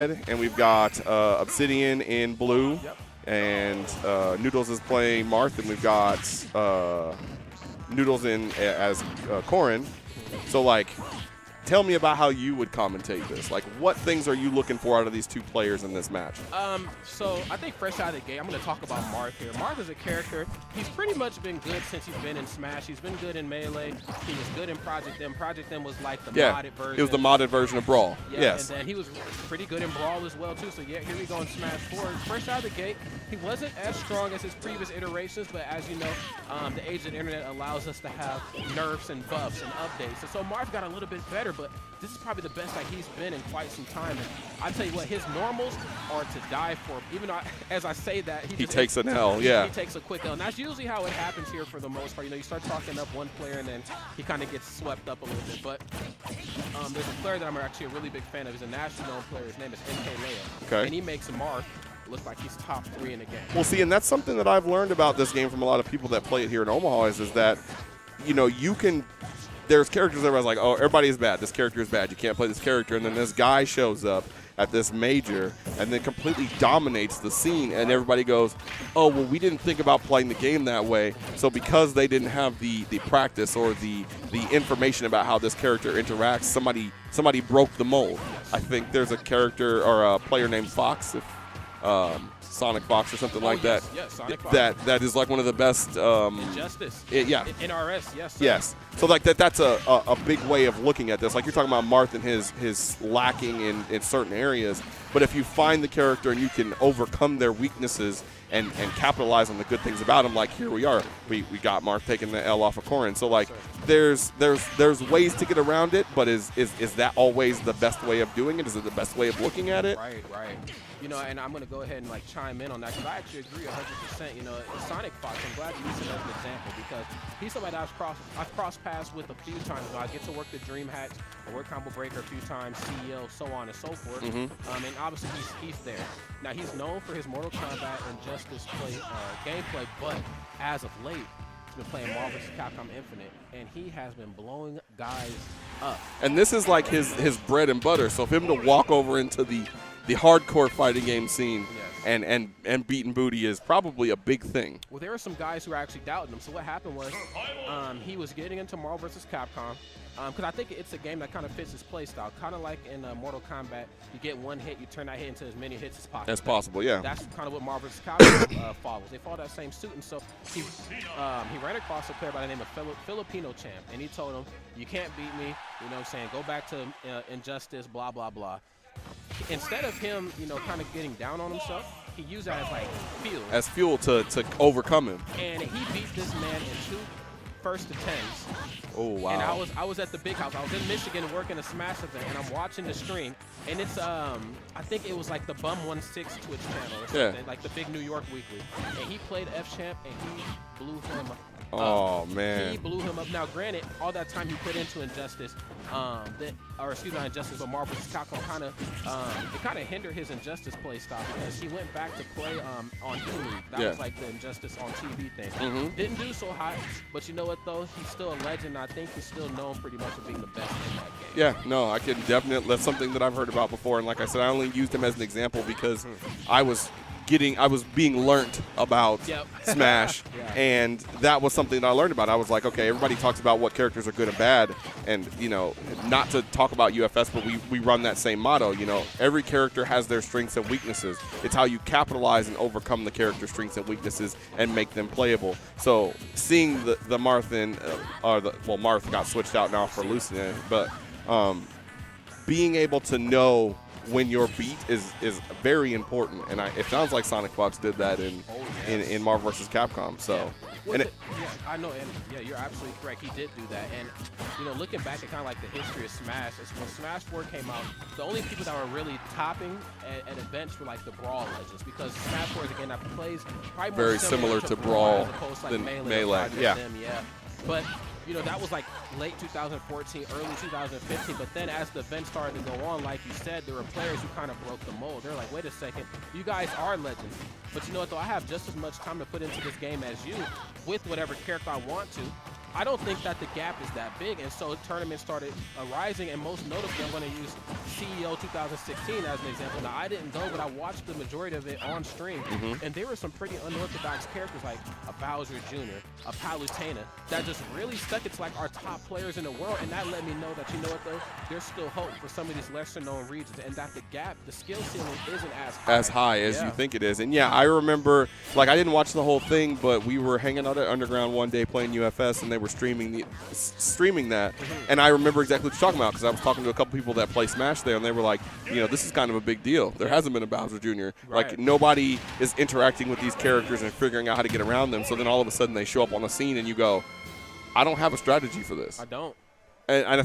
and we've got Obsidian in blue, and Noodles is playing Marth, and we've got Noodles in as Corrin. So, like, tell me about how you would commentate this. Like, what things are you looking for out of these two players in this match? So I think fresh out of the gate, I'm going to talk about Marth here. Marth is a character. He's pretty much been good since he's been in Smash. He's been good in Melee. He was good in Project M. Project M was like the modded version. It was the modded version of Brawl. Yeah, yes. And then he was pretty good in Brawl as well, too. So, yeah, here we go in Smash 4. Fresh out of the gate, he wasn't as strong as his previous iterations, but as you know, the age of the internet allows us to have nerfs and buffs and updates. And so Marth got a little bit better, but this is probably the best that he's been in quite some time. And I tell you what, his normals are to die for. Even though, as I say that, he takes an L, yeah. He takes a quick L. And that's usually how it happens here for the most part. You know, you start talking up one player and then he kind of gets swept up a little bit. But there's a player that I'm actually a really big fan of. He's a national known player. His name is MK Leo. And he makes Marth look like he's top 3 in the game. Well, see, and that's something that I've learned about this game from a lot of people that play it here in Omaha is that, you know, you can – there's characters that everybody's like, oh, everybody is bad. This character is bad. You can't play this character. And then this guy shows up at this major and then completely dominates the scene. And everybody goes, oh, well, we didn't think about playing the game that way. So because they didn't have the practice or the information about how this character interacts, somebody broke the mold. I think there's a character or a player named Fox, Sonic Fox or something like that. Yes, Sonic Fox. That is like one of the best. Injustice. Yeah. NRS, yes. Sir. Yes. So like that's a big way of looking at this. Like you're talking about Marth and his lacking in certain areas, but if you find the character and you can overcome their weaknesses and capitalize on the good things about him, like here we are. We got Marth taking the L off of Corrin. So like there's ways to get around it, but is that always the best way of doing it? Is it the best way of looking at it? Right. You know, and I'm going to go ahead and like chime in on that because I actually agree 100%. You know, Sonic Fox, I'm glad you used him as an example because he's somebody that I've crossed paths with a few times. I get to work the Dream Hack, I work Combo Breaker a few times, CEO, so on and so forth. And obviously he's there. Now he's known for his Mortal Kombat and Justice gameplay, but as of late, he's been playing Marvel vs. Capcom Infinite, and he has been blowing guys up. And this is like his bread and butter. So for him to walk over into the hardcore fighting game scene and beating booty is probably a big thing. Well, there were some guys who were actually doubting him. So what happened was he was getting into Marvel vs. Capcom because I think it's a game that kind of fits his play style. Kind of like in Mortal Kombat, you get one hit, you turn that hit into as many hits as possible. Yeah. That's kind of what Marvel vs. Capcom follows. They follow that same suit, and so he ran across a player by the name of Filipino Champ, and he told him, you can't beat me, you know what I'm saying, go back to Injustice, blah, blah, blah. Instead of him, you know, kind of getting down on himself, he used that as like fuel. As fuel to overcome him. And he beat this man in 2 first attempts. Oh wow! And I was at the big house. I was in Michigan working a Smash event, and I'm watching the stream. And it's I think it was like the Bum 16 Twitch channel or something, like the big New York Weekly. And he played F Champ, and he blew him up. Oh man! He blew him up. Now, granted, all that time he put into Injustice, not Injustice, but Marvel vs. Capcom kind of hindered his Injustice play style because he went back to play on Hulu. That was like the Injustice on TV thing. Didn't do so hot, but you know what though? He's still a legend. I think he's still known pretty much for being the best in that game. Yeah, no, I can definitely. That's something that I've heard about before, and like I said, I only used him as an example because I was being learnt about Smash, and that was something that I learned about. I was like, okay, everybody talks about what characters are good and bad, and, you know, not to talk about UFS, but we run that same motto, you know, every character has their strengths and weaknesses. It's how you capitalize and overcome the character's strengths and weaknesses and make them playable. So seeing the Marth Marth got switched out now for Lucina, but being able to know when your beat is very important, and it sounds like Sonic Fox did that in Marvel vs. Capcom. So, I know, and you're absolutely correct. He did do that, and you know, looking back at kind of like the history of Smash, when Smash 4 came out, the only people that were really topping at events were like the Brawl legends, because Smash 4 is a game that plays probably more very similar to Brawl as opposed to like than Melee. Yeah, but you know, that was like late 2014, early 2015, but then as the event started to go on, like you said, there were players who kind of broke the mold. They're like, wait a second, you guys are legends. But you know what, though? I have just as much time to put into this game as you with whatever character I want to. I don't think that the gap is that big, and so tournaments started arising, and most notably, I'm going to use CEO 2016 as an example. Now, I didn't go, but I watched the majority of it on stream, and there were some pretty unorthodox characters like a Bowser Jr., a Palutena, that just really stuck. It's like our top players in the world, and that let me know that, you know what, though, there's still hope for some of these lesser-known regions, and that the gap, the skill ceiling isn't as high as you think it is. And yeah, I remember, like, I didn't watch the whole thing, but we were hanging out at Underground one day playing UFS, and they were streaming that. And I remember exactly what you're talking about, because I was talking to a couple people that play Smash there, and they were like, you know, this is kind of a big deal. There hasn't been a Bowser Jr. Like, nobody is interacting with these characters and figuring out how to get around them. So then all of a sudden they show up on the scene, and you go, I don't have a strategy for this. I don't. And I think